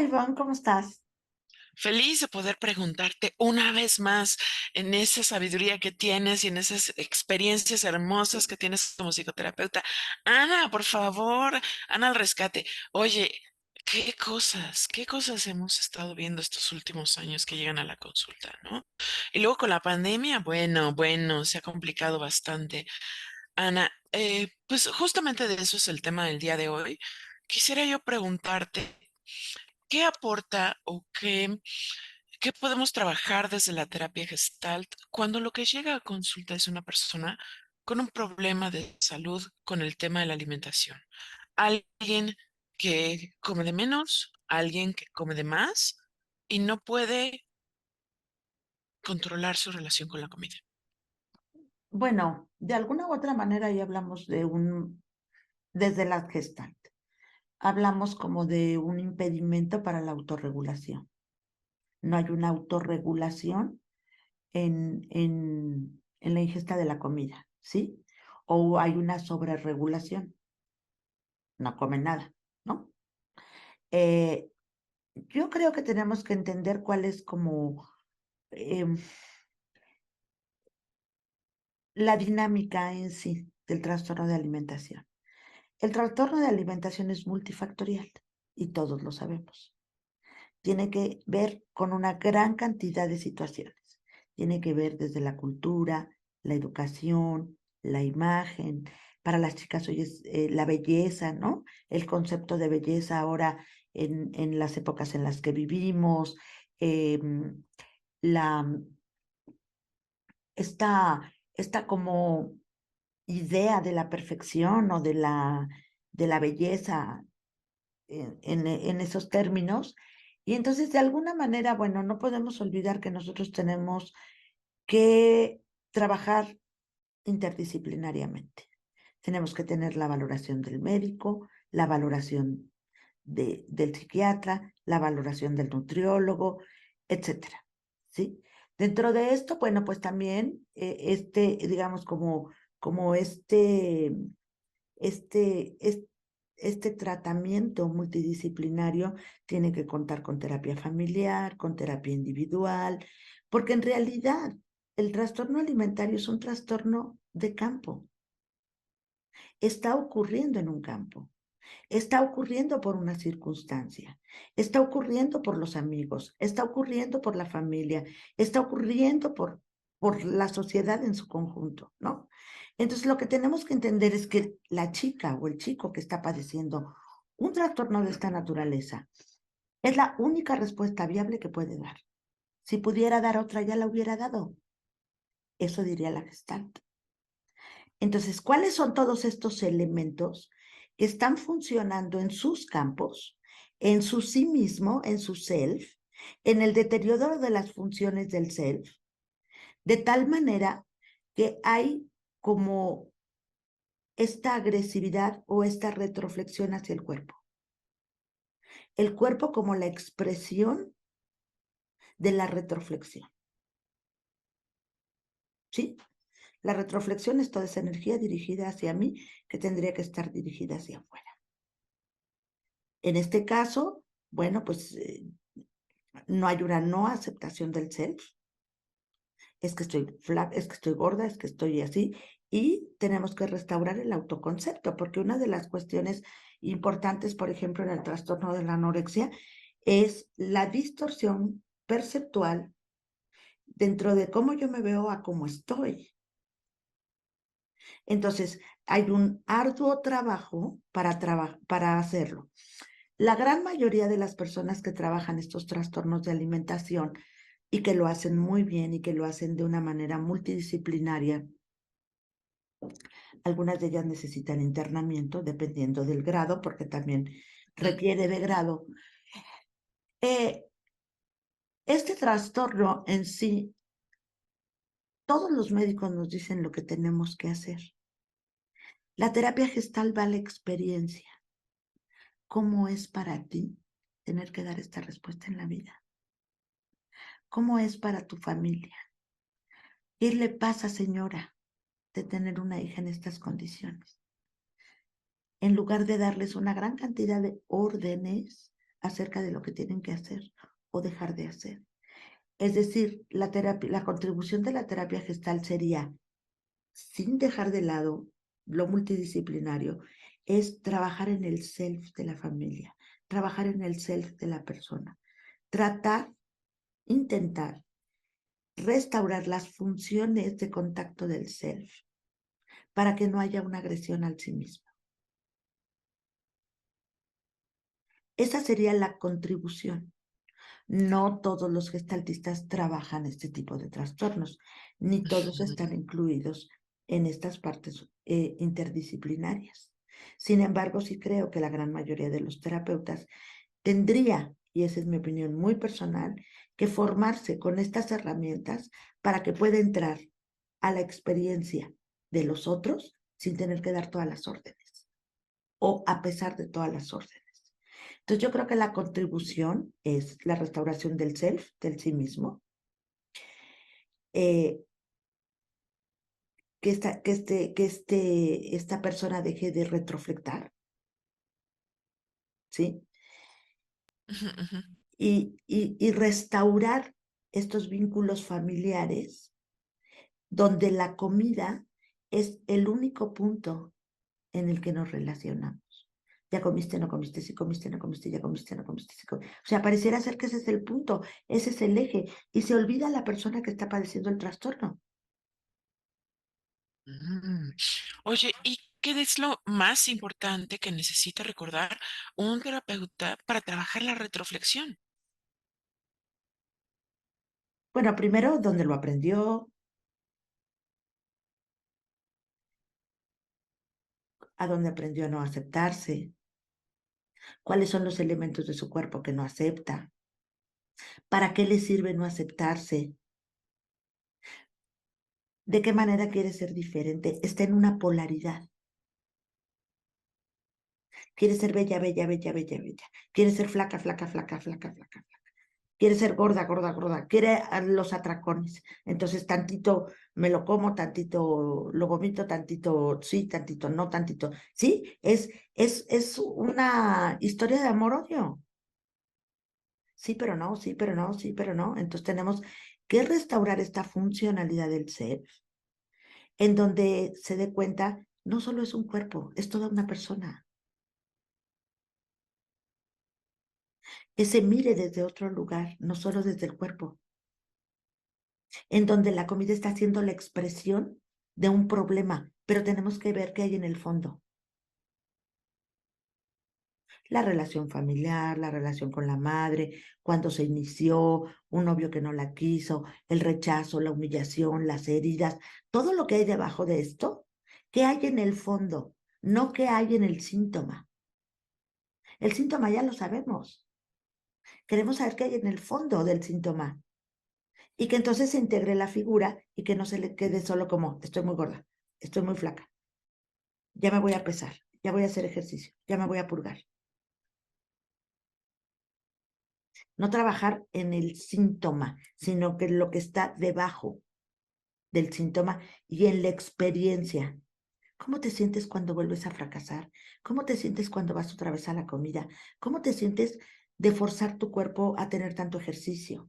Ivonne, ¿cómo estás? Feliz de poder preguntarte una vez más en esa sabiduría que tienes y en esas experiencias hermosas que tienes como psicoterapeuta. Ana, por favor, Ana al rescate. Oye, qué cosas hemos estado viendo estos últimos años que llegan a la consulta, ¿no? Y luego con la pandemia, bueno, se ha complicado bastante. Ana, pues justamente de eso es el tema del día de hoy. Quisiera yo preguntarte, ¿qué aporta o qué podemos trabajar desde la terapia Gestalt cuando lo que llega a consulta es una persona con un problema de salud con el tema de la alimentación? Alguien que come de menos, alguien que come de más y no puede controlar su relación con la comida. Bueno, de alguna u otra manera ya hablamos desde la Gestalt, hablamos como de un impedimento para la autorregulación. No hay una autorregulación en la ingesta de la comida, ¿sí? O hay una sobreregulación, no come nada, ¿no? Eh, yo creo que tenemos que entender cuál es como em, la dinámica en sí del trastorno de alimentación. El trastorno de alimentación es multifactorial y todos lo sabemos. Tiene que ver con una gran cantidad de situaciones. Tiene que ver desde la cultura, la educación, la imagen. Para las chicas hoy es la belleza, ¿no? El concepto de belleza ahora en las épocas en las que vivimos, eh, la, esta como idea de la perfección o de la belleza en esos términos. Y entonces, de alguna manera, bueno, no podemos olvidar que nosotros tenemos que trabajar interdisciplinariamente. Tenemos que tener la valoración del médico, la valoración del psiquiatra, la valoración del nutriólogo, etcétera, ¿sí? Dentro de esto, bueno, pues también digamos, como este, es- este tratamiento multidisciplinario tiene que contar con terapia familiar, con terapia individual, porque en realidad el trastorno alimentario es un trastorno de campo. Está ocurriendo en un campo, está ocurriendo por una circunstancia, está ocurriendo por los amigos, está ocurriendo por la familia, está ocurriendo por la sociedad en su conjunto, ¿no? Entonces, lo que tenemos que entender es que la chica o el chico que está padeciendo un trastorno de esta naturaleza es la única respuesta viable que puede dar. Si pudiera dar otra, ya la hubiera dado. Eso diría la Gestalt. Entonces, ¿cuáles son todos estos elementos que están funcionando en sus campos, en su sí mismo, en su self, en el deterioro de las funciones del self, de tal manera que hay como esta agresividad o esta retroflexión hacia el cuerpo? El cuerpo como la expresión de la retroflexión, ¿sí? La retroflexión es toda esa energía dirigida hacia mí que tendría que estar dirigida hacia afuera. En este caso, bueno, pues no hay una no aceptación del self, es que estoy flaca, es que estoy gorda, es que estoy así, y tenemos que restaurar el autoconcepto, porque una de las cuestiones importantes, por ejemplo, en el trastorno de la anorexia, es la distorsión perceptual dentro de cómo yo me veo a cómo estoy. Entonces, hay un arduo trabajo para hacerlo. La gran mayoría de las personas que trabajan estos trastornos de alimentación y que lo hacen muy bien y que lo hacen de una manera multidisciplinaria, algunas de ellas necesitan internamiento dependiendo del grado, porque también Mm. requiere de grado. Eh, este trastorno en sí, todos los médicos nos dicen lo que tenemos que hacer. La terapia gestal va a la experiencia. ¿Cómo es para ti tener que dar esta respuesta en la vida? ¿Cómo es para tu familia? ¿Qué le pasa, señora, de tener una hija en estas condiciones? En lugar de darles una gran cantidad de órdenes, acerca de lo que tienen que hacer o dejar de hacer. Es decir, la contribución de la terapia gestal sería, sin dejar de lado lo multidisciplinario, es trabajar en el self de la familia, trabajar en el self de la persona, tratar, intentar restaurar las funciones de contacto del self para que no haya una agresión al sí mismo. Esa sería la contribución. No todos los gestaltistas trabajan este tipo de trastornos, ni todos están incluidos en estas partes interdisciplinarias. Sin embargo, sí creo que la gran mayoría de los terapeutas tendría, y esa es mi opinión muy personal, que formarse con estas herramientas para que pueda entrar a la experiencia de los otros sin tener que dar todas las órdenes o a pesar de todas las órdenes. Entonces yo creo que la contribución es la restauración del self, del sí mismo, eh, esta persona deje de retroflectar, ¿sí? Ujú, ujú. Y restaurar estos vínculos familiares donde la comida es el único punto en el que nos relacionamos. Ya comiste, no comiste, si comiste, no comiste, ya comiste, no comiste, si comiste. O sea, pareciera ser que ese es el punto, ese es el eje, y se olvida la persona que está padeciendo el trastorno. Mm. Oye, ¿y qué es lo más importante que necesita recordar un terapeuta para trabajar la retroflexión? Bueno, primero, dónde lo aprendió, a dónde aprendió a no aceptarse, cuáles son los elementos de su cuerpo que no acepta, para qué le sirve no aceptarse, de qué manera quiere ser diferente, está en una polaridad. Quiere ser bella, bella, bella, bella, bella. Quiere ser flaca, flaca, flaca, flaca, flaca. Quiere ser gorda, gorda, gorda. Quiere los atracones. Entonces, tantito me lo como, tantito lo vomito, tantito sí, tantito no, tantito. Sí, es una historia de amor-odio. Sí, pero no, sí, pero no, sí, pero no. Entonces tenemos que restaurar esta funcionalidad del ser, en donde se dé cuenta, no solo es un cuerpo, es toda una persona. Que se mire desde otro lugar, no solo desde el cuerpo, en donde la comida está siendo la expresión de un problema, pero tenemos que ver qué hay en el fondo. La relación familiar, la relación con la madre, cuando se inició, un novio que no la quiso, el rechazo, la humillación, las heridas, todo lo que hay debajo de esto, ¿qué hay en el fondo? No qué hay en el síntoma. El síntoma ya lo sabemos. Queremos saber qué hay en el fondo del síntoma. Y que entonces se integre la figura y que no se le quede solo como, estoy muy gorda, estoy muy flaca, ya me voy a pesar, ya voy a hacer ejercicio, ya me voy a purgar. No trabajar en el síntoma, sino que lo que está debajo del síntoma y en la experiencia. ¿Cómo te sientes cuando vuelves a fracasar? ¿Cómo te sientes cuando vas otra vez a la comida? ¿Cómo te sientes de forzar tu cuerpo a tener tanto ejercicio?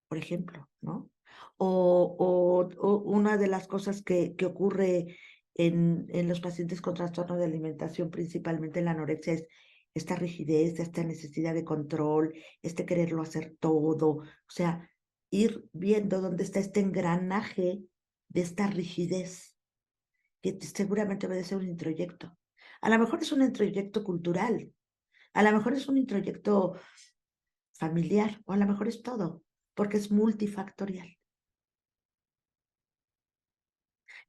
Por ejemplo, ¿no? O una de las cosas que ocurre en los pacientes con trastorno de alimentación, principalmente en la anorexia, es esta rigidez, esta necesidad de control, este quererlo hacer todo, o sea, ir viendo dónde está este engranaje de esta rigidez, que seguramente obedece a un introyecto. A lo mejor es un introyecto cultural, a lo mejor es un introyecto familiar, o a lo mejor es todo, porque es multifactorial.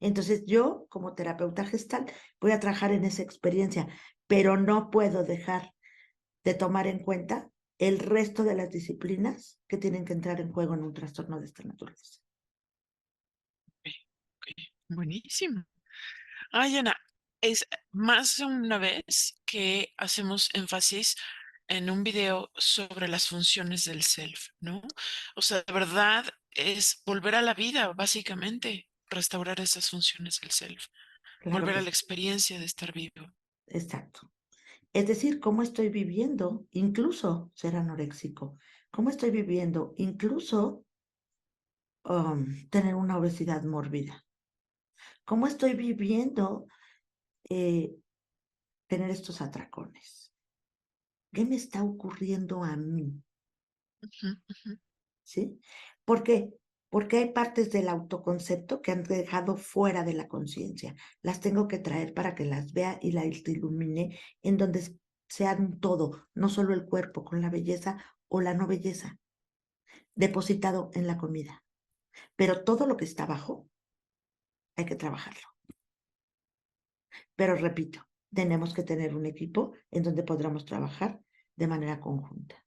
Entonces yo, como terapeuta gestal, voy a trabajar en esa experiencia, pero no puedo dejar de tomar en cuenta el resto de las disciplinas que tienen que entrar en juego en un trastorno de esta naturaleza. Ok, ok, buenísimo. Ay, Ana, es más de una vez que hacemos énfasis en un video sobre las funciones del self, ¿no? O sea, de verdad es volver a la vida, básicamente, restaurar esas funciones del self, Claro volver que a la sí, experiencia de estar vivo. exacto. Es decir, cómo estoy viviendo, incluso ser anoréxico, cómo estoy viviendo, incluso tener una obesidad mórbida, cómo estoy viviendo eh, tener estos atracones. ¿Qué me está ocurriendo a mí? Ujú, ujú. ¿Sí? ¿Por qué? Porque hay partes del autoconcepto que han dejado fuera de la conciencia. Las tengo que traer para que las vea y las ilumine en donde sean un todo, no solo el cuerpo con la belleza o la no belleza, depositado en la comida. Pero todo lo que está abajo hay que trabajarlo. Pero repito, tenemos que tener un equipo en donde podamos trabajar de manera conjunta.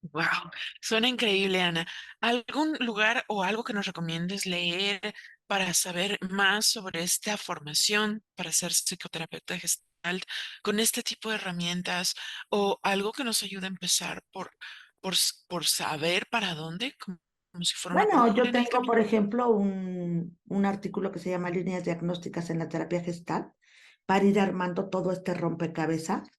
Wow, suena increíble, Ana. ¿Algún lugar o algo que nos recomiendes leer para saber más sobre esta formación para ser psicoterapeuta gestalt con este tipo de herramientas o algo que nos ayude a empezar por saber para dónde, como si fuera una Bueno, yo brújula en el tengo, por camino? ejemplo, un artículo que se llama Líneas diagnósticas en la terapia gestal para ir armando todo este rompecabezas,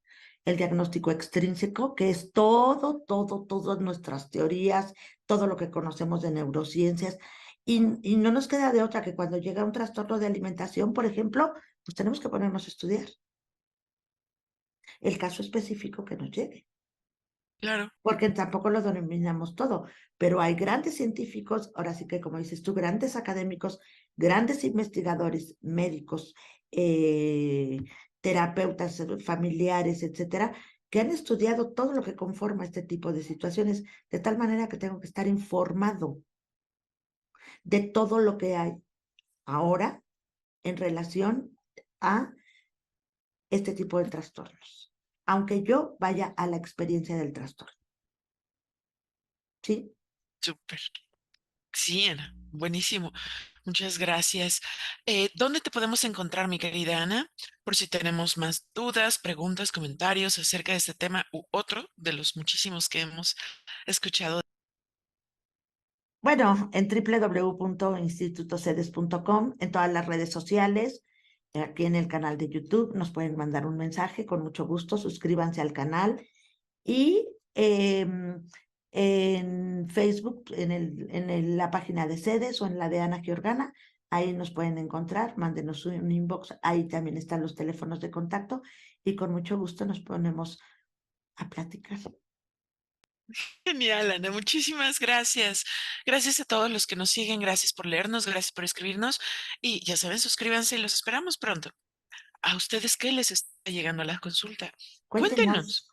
el diagnóstico extrínseco, que es todas nuestras teorías, todo lo que conocemos de neurociencias, y no nos queda de otra que cuando llega un trastorno de alimentación, por ejemplo, pues tenemos que ponernos a estudiar el caso específico que nos llegue. Claro. Porque tampoco lo denominamos todo, pero hay grandes científicos, ahora sí que como dices tú, grandes académicos, grandes investigadores, médicos, eh, terapeutas familiares, etcétera, que han estudiado todo lo que conforma este tipo de situaciones, de tal manera que tengo que estar informado de todo lo que hay ahora en relación a este tipo de trastornos, aunque yo vaya a la experiencia del trastorno, ¿sí? Súper. Sí, Ana, buenísimo. Muchas gracias. ¿Dónde te podemos encontrar, mi querida Ana? Por si tenemos más dudas, preguntas, comentarios acerca de este tema u otro de los muchísimos que hemos escuchado. Bueno, en www.institutocedes.com, en todas las redes sociales, aquí en el canal de YouTube, nos pueden mandar un mensaje con mucho gusto, suscríbanse al canal y en Facebook, la página de Cedes o en la de Ana Georgana, ahí nos pueden encontrar, mándenos un inbox, ahí también están los teléfonos de contacto y con mucho gusto nos ponemos a platicar. Genial, Ana, muchísimas gracias. Gracias a todos los que nos siguen, gracias por leernos, gracias por escribirnos y ya saben, suscríbanse y los esperamos pronto. ¿A ustedes qué les está llegando a la consulta? Cuéntenos. Cuéntenos.